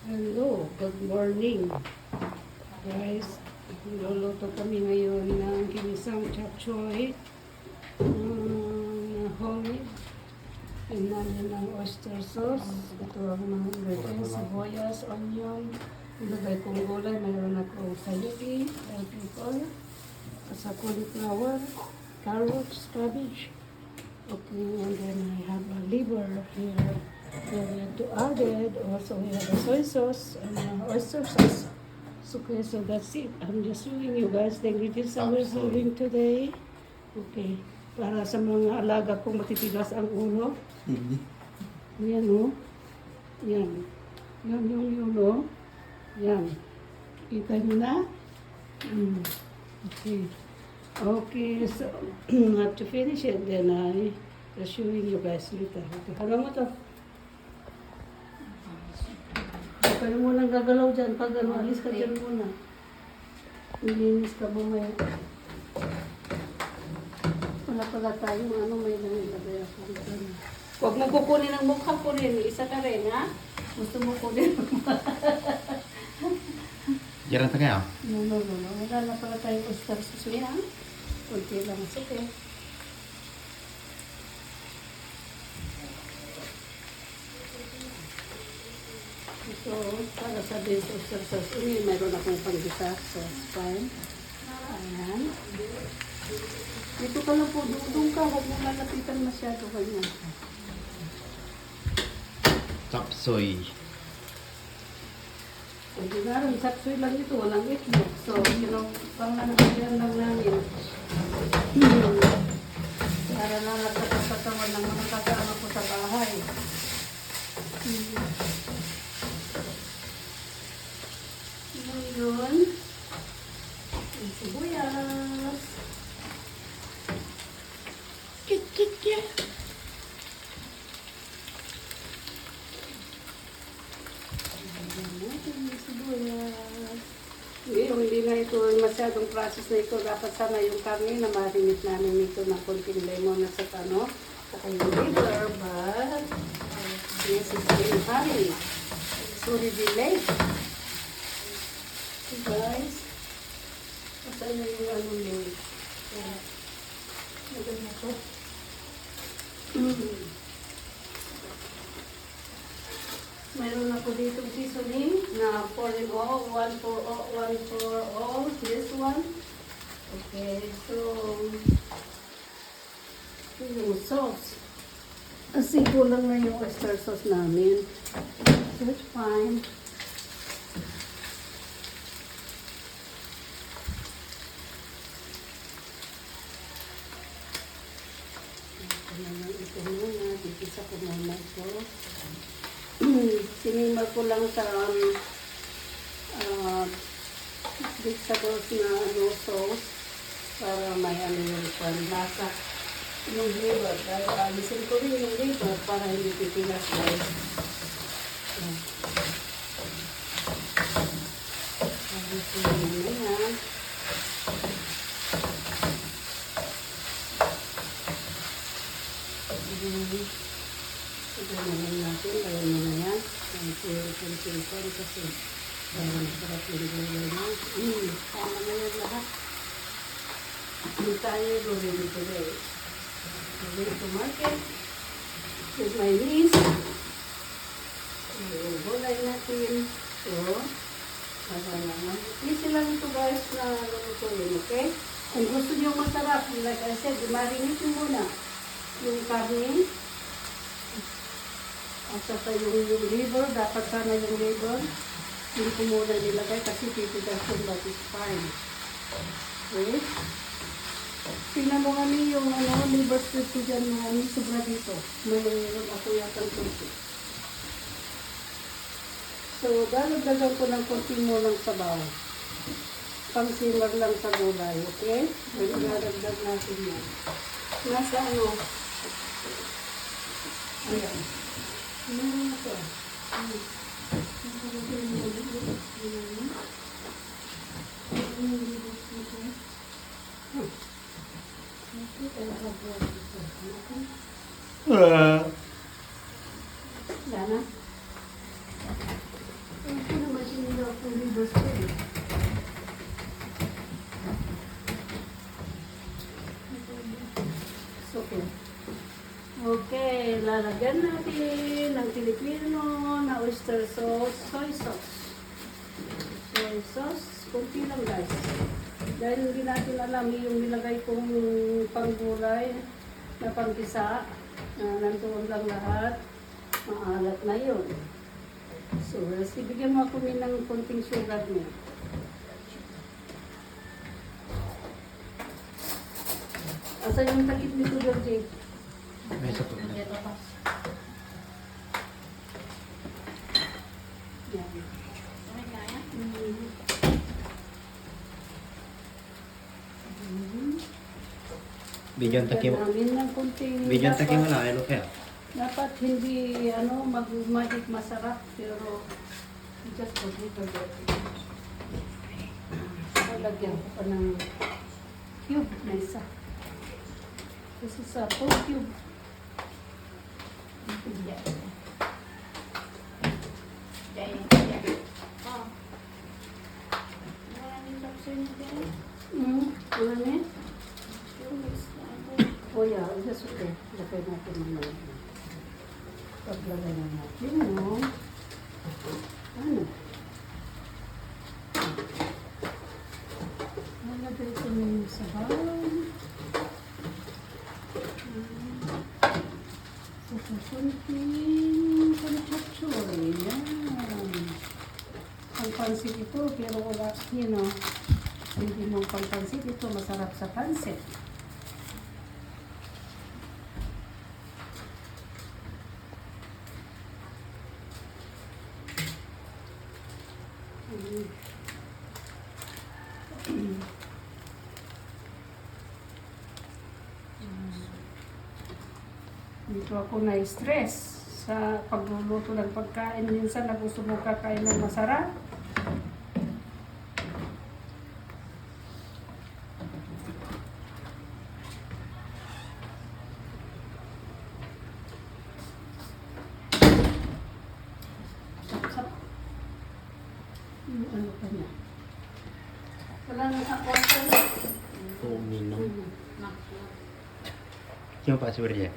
Hello, good morning. Guys, niluluto kami ngayon ng ginisang chop choy. Homemade. Tingnan nyo ng oyster sauce. Ito ang mga ingredients, sibuyas, onion. Ilagay kong gulay. Mayroon akong sayuti, bell pepper, sa cauliflower, carrots, cabbage. Okay, and then I have a liver here. Then we have to add it. Also, we have a soy sauce and oyster sauce. So, okay, so that's it. I'm just showing you guys the ingredients that we're having today. Okay. Para sa mga alaga kong matitigas ang ulo. Yan, o. Yan. Yan yung ulo. Yan. Kita nyo na? Okay. Okay, so I have to finish it. Then I'm showing you guys later. Okay, halo mo to. Kaya mo lang gagalaw dyan. Pag alis ka dyan muna. Nilinis ka mamaya. Wala pala tayong may nangilagay ako dito. Huwag mo kukunin ang mukha ko rin. Isa ka rin, ha? Gusto mo kunin ang mukha. Jarang tagay, No. Wala na pala tayong oyster sauce niya. Kunti lang. Sige. So, para sa base oyster sauce, mayroon akong panggisa sa spine. Ayan. Dito ka lang po, dudong ka. Huwag mo lalapitan masyado kanya. Chop suey. Pwede nga rin, sapsoy lang ito, walang itlog. So, panganagayan lang namin. Para lang nagkakatawan ng mga kasama ko sa bahay. Ngayon, yung sibuyas. Kit. Hindi na ito masyadong process na ito. Dapat sana yung karne na marinate namin ito ng konting lemon at saka saka yung liver, but this is in hurry. It's already late. So guys, saan na yung late? Maganda ko. Meron ako dito seasoning na 4 in all, 1 for all, this one. Okay, so yung sauce. Asigo lang na yung oyster sauce namin. So it's fine. Ito muna, titisa ko muna ito. Sinimar ko lang sa vegetables na sauce para may yung lasa yung liver. Alisin ko rin yung liver para hindi titigas guys. Alisin mo na yan. Ito naman natin, lagyan mo na yan. Ang puro-puro kasi sarap yung gulay na. Tama na yan lahat. Hindi tayo gulay today. Going to market with my niece. Yung gulay natin. So, easy lang ito guys na lulutuin, okay? Kung gusto nyo masarap, like I said, marinate nyo muna yung karne. At saka yung liver, dapat sana yung liver. Hindi ko muna nilagay kasi titigas yung that is fine. Okay? Tingnan mo kami yung liver strip ko dyan na sobra dito. Mayroon ako yatang konti. So, dalagdagan ko ng konti mo ng sabaw. Pang-simmer lang sa gulay, okay? Dalagdag natin yan. Nasa ayan. Ano ito? Dana? libros ko eh. So, okay, lalagyan natin ng Filipino na oyster sauce, soy sauce. Soy sauce, kunti lang guys. Dahil hindi natin alam yung nilagay kong panggulay na pangkisa, nandoon lang lahat, maalat na yun. So, ibigyan mo ako ng konting sugar niya. Asan yung takip nito, Georgie? May isa po. Yan. Bigyan takim. Namin ng konting Bigyan takim dapat- wala. Ano kaya? Dapat hindi magmahit masarap, pero just put it together. Lagyan ko pa ng cube na isa. This is a 4 cube. Ano niya? Oh yeah, just okay. Lagay natin mamaya. Paglagay na natin, no? Ano? Nalagay ko na yung sabaw. Susuntin. Panchapchoy. Yan. Ang pansit ito, pero wala, hindi mo pang-pansit ito, masarap sa pansit. Dito ako na-stress sa pagluluto ng pagkain. Minsan na gusto mo kakain ng masarap. Sap-sap. Ano pa niya? Wala nang ako. Uminom. Yung Pak sebenarnya.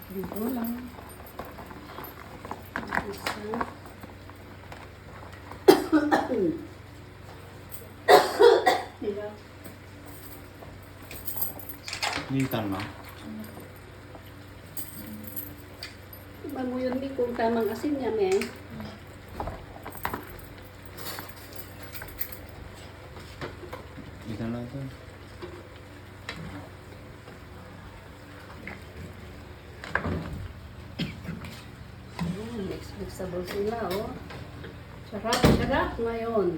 Dito lang. Isa. Diba? Ini tanah. Iba mo yun, di kung tamang asin niya, me. Ini tanah tu. Ayan, mix-mixable sila, oh. Sarap ngayon.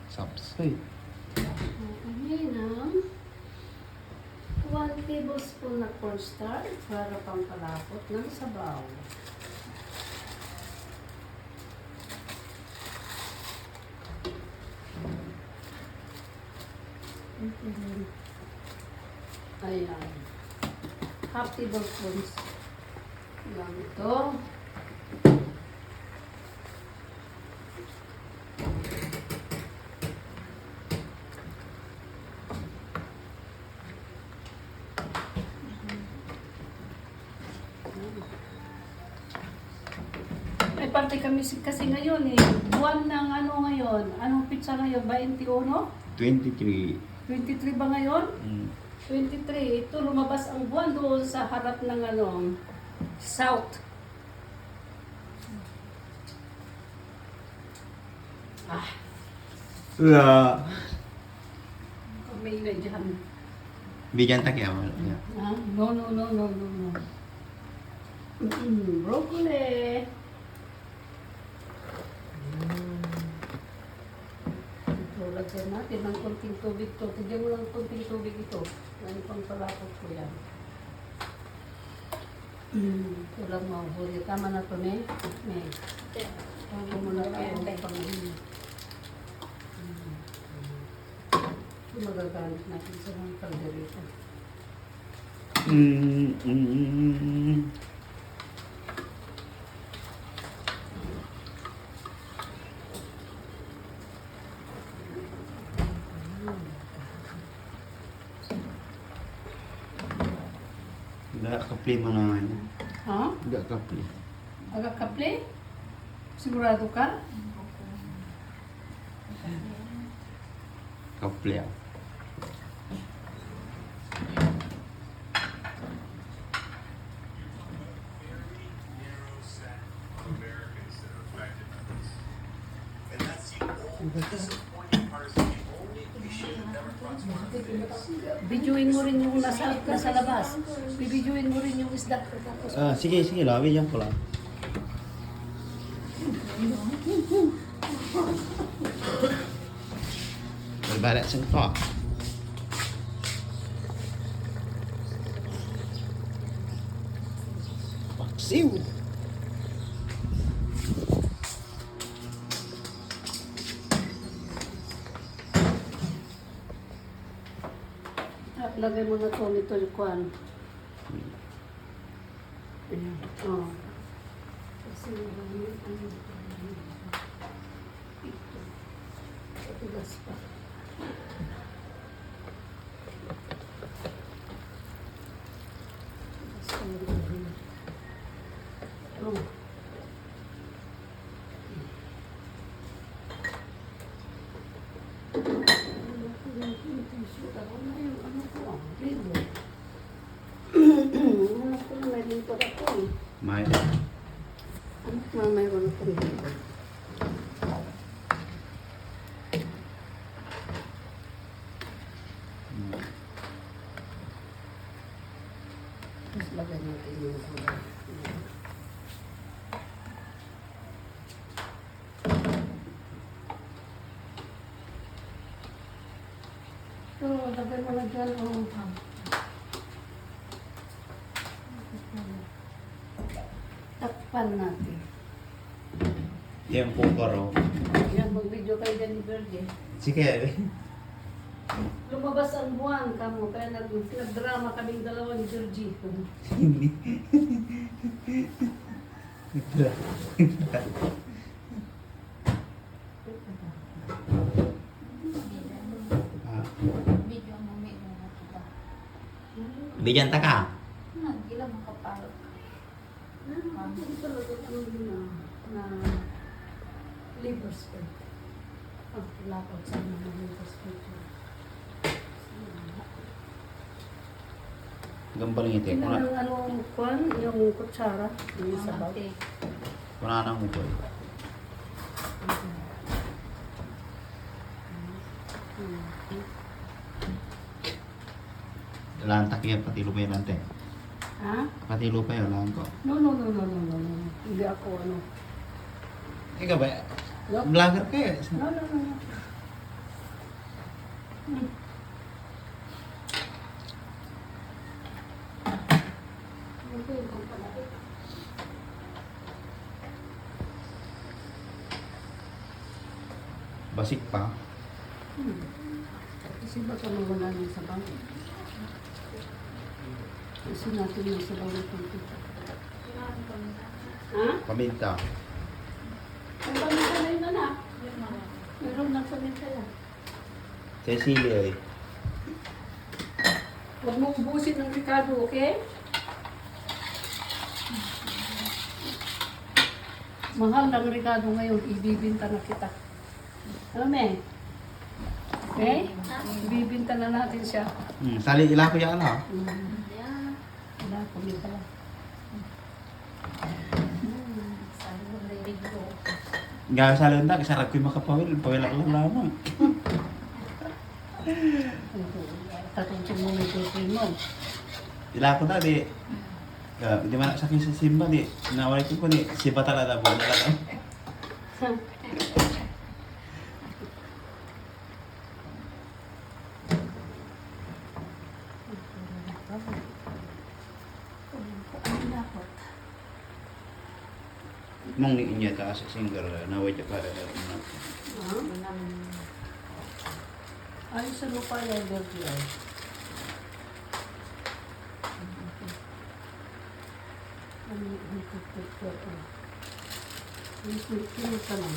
Sapsay. Okay na. 1 tablespoon na cornstarch para pang palapot ng sabaw. Ayan. Half tablespoons lang ito. May parte kami kasi ngayon eh. Buwan ng ano ngayon? Anong pizza ngayon? 21? 23. 23 ba ngayon? Hmm. 23. Ito lumabas ang buwan doon sa harap ng ano, south. Ah, Wala. may dyan. Bigyan takim. Ya. Ah, no. Broccoli. Ito, lagyan natin ng konting tubig to. Tigyan mo lang konting tubig ito. Yan pang palapot ko yan. Kulang mo, huli. Tama na to, May. May. Huwag mo na ito pang magagamit natin sa mga kalderita. Enggak kapli mo naman. Ha? Enggak kapli. Agak kaple? Sigurado ka? Kapli ako. Videoin mo rin yung nasa labas. Bibidyoin mo rin yung isda. Tapos, Sige, sige lah. Bigyan ko lang. Berbalik sengkok. Paksiw. lagay mo na to nito yung kwan. Ayan. Oh. Kasi tugas pa. Oh. May. Mayroon akong dito. Tapos lagay natin yung gulay. So, lagay mo na dyan ang takpan natin. Yan po karo. Yan, mag-video kayo dyan ni Verde. Sige. Lumabas ang buwan kamo, kaya nag-drama kaming dalawa ni Georgie. Video mo may mga kita. Bigyan ta ka. Gila makapalot. Na liver spread. Oh, lapot sa mga liver spread. Gambaling ito. Tingnan ang anong kwan, yung kutsara, yung sabaw. Kuna nang uboy. Lantak yan, pati lupa yan nante. Ha? Pati lupa yan, lang ko. No. Hindi ako ano. Ikaw ba? Yup. Vlogger ka eh. No. Basik pa. Kasi baka mawala ng sabaw. Kasi natin yung sabaw na konti. Ha? Paminta. Ang paminta na yun anak. Meron ng paminta yan. Cecilia eh. Huwag mo ubusin ng Ricardo, okay? Mahal ng Ricardo ngayon, ibibinta na kita. Ano, me? Okay? Ibibinta na natin siya. Sali ila ko yan ha. Yeah. Wala, kumita lang. Sabi mo na video. Gak sali unta, kisarap ko yung makapawil. Pawil ako lang lama. Tatunsin mo may tutin mo. Ila ko tadi. Di mana sakit sa simba di. Nawala ko ni si batala da buwan na lang. Ano na ako? Mong ni inya ta sa singer na way para na. Ha? Ay, sa lupa yung dirty ay. Ano yung pagkakit ko? Ano ka lang?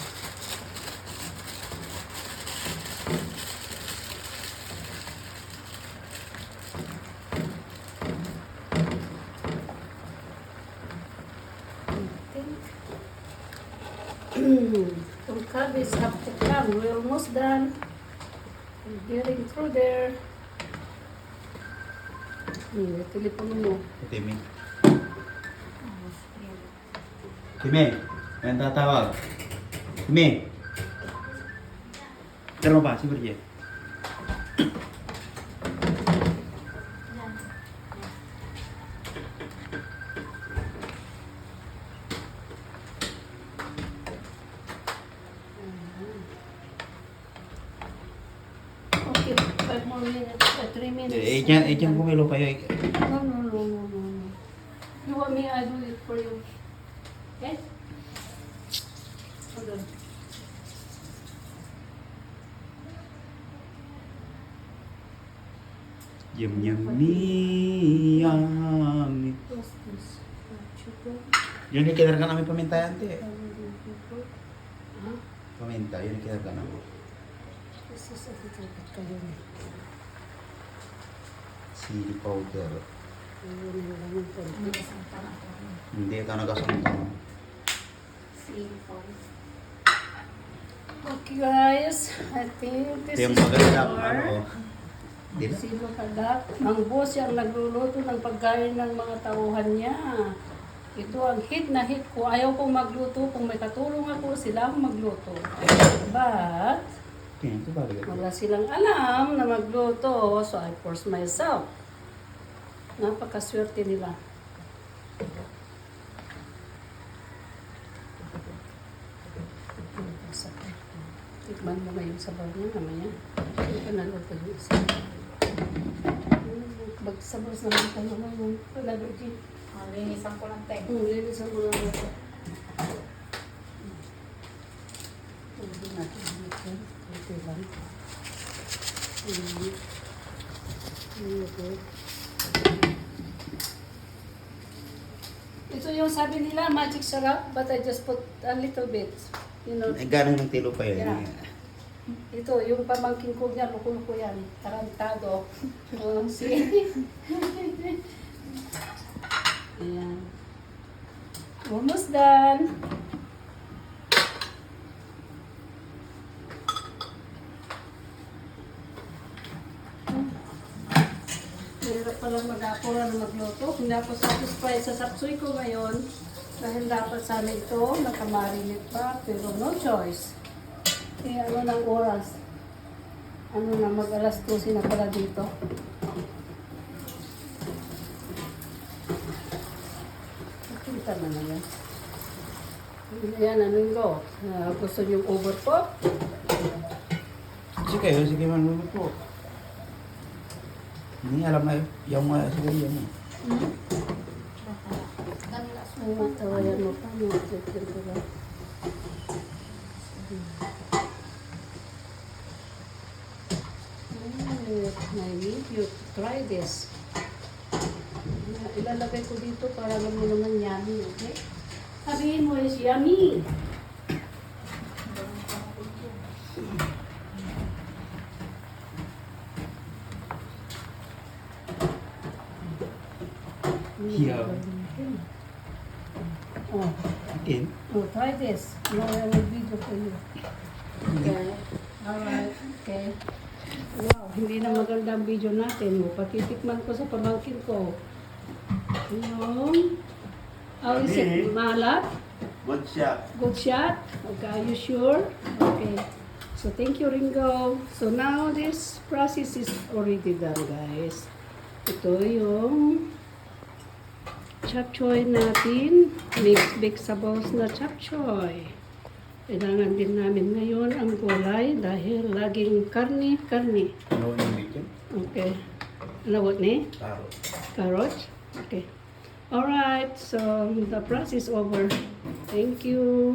Some cabbages have to come. We're almost done. We're getting through there. Telepono mo. Timing. Timing, may tatawag. Timing. Tara mo ba? Si Bridget. Okay, 5 more minutes. 3 minutes. Diyan kumilo kayo. No. You want me, I do it for you. Okay? Hold on. Yum. What's this? Sugar? Yun yung kinarga namin paminta yan, te. Huh? Paminta, yun yung kinarga namin. This is a little bit kayo na. Chili powder. Ayun yung laman ko. Isang parang Hindi ito nagasuntang. C4. Okay guys, I think this Ito yung is magandang for... ano. Di ba? Sino kagat? Ang boss yung nagluluto ng pagkain ng mga tauhan niya. Ito ang hit na hit ko. Ayaw kong magluto. Kung may katulong ako, sila ang magluto. But, Tingnan, ito ba? wala silang alam na magluto. So, I force myself. Napakaswerte nila. Tikman mo na yung sabaw niya mamaya. Hindi ka naluto yung isa. Magsabos na lang tayo ngayon. Wala doon din. Linisan ko lang tayo. Linisan mo lang ito. Hindi natin dito. Ito lang. Okay. Ito yung sabi nila, magic syrup, but I just put a little bit. You know, Gano'n ng tilo pa yun. Yeah. Ito, yung pamangkin ko niya, luko-luko yan. Tarantado. Si. Ayan. Almost done. Hirap palang mag-apura na magluto. Hindi ako satisfied sa sapsoy ko ngayon. Dahil dapat sana ito, nakamarinate pa. Pero no choice. Kaya ano ng oras? Ano na, mag-alas 12 na pala dito. Nakita na na yan. Ayan, ano ko? Gusto niyong overcook? Sige man mo po. Hindi alam na yung mga siguro yan. Ay, matawayan mo pa. Matawayan ko ba? I need you to try this. Ilalagay ko dito para alam mo naman yummy, okay? Sabihin mo is yummy. Yeah. Oh, Again. oh, try this. Now I will video for you. Okay. Alright. Okay. Wow, hindi na maganda ang video natin. Patitikman ko sa pamangkin ko. Yung... How is it? Malat? Good shot. Good shot? Okay, are you sure? Okay. So, thank you, Ringo. So, now this process is already done, guys. Ito yung chop choy natin. Mixed vegetables na chop choy. Kailangan din namin ngayon ang gulay dahil laging karni. No yung bacon. Okay. Lawat ni? Taro. Carrot? Okay. Alright, so the process over. Thank you.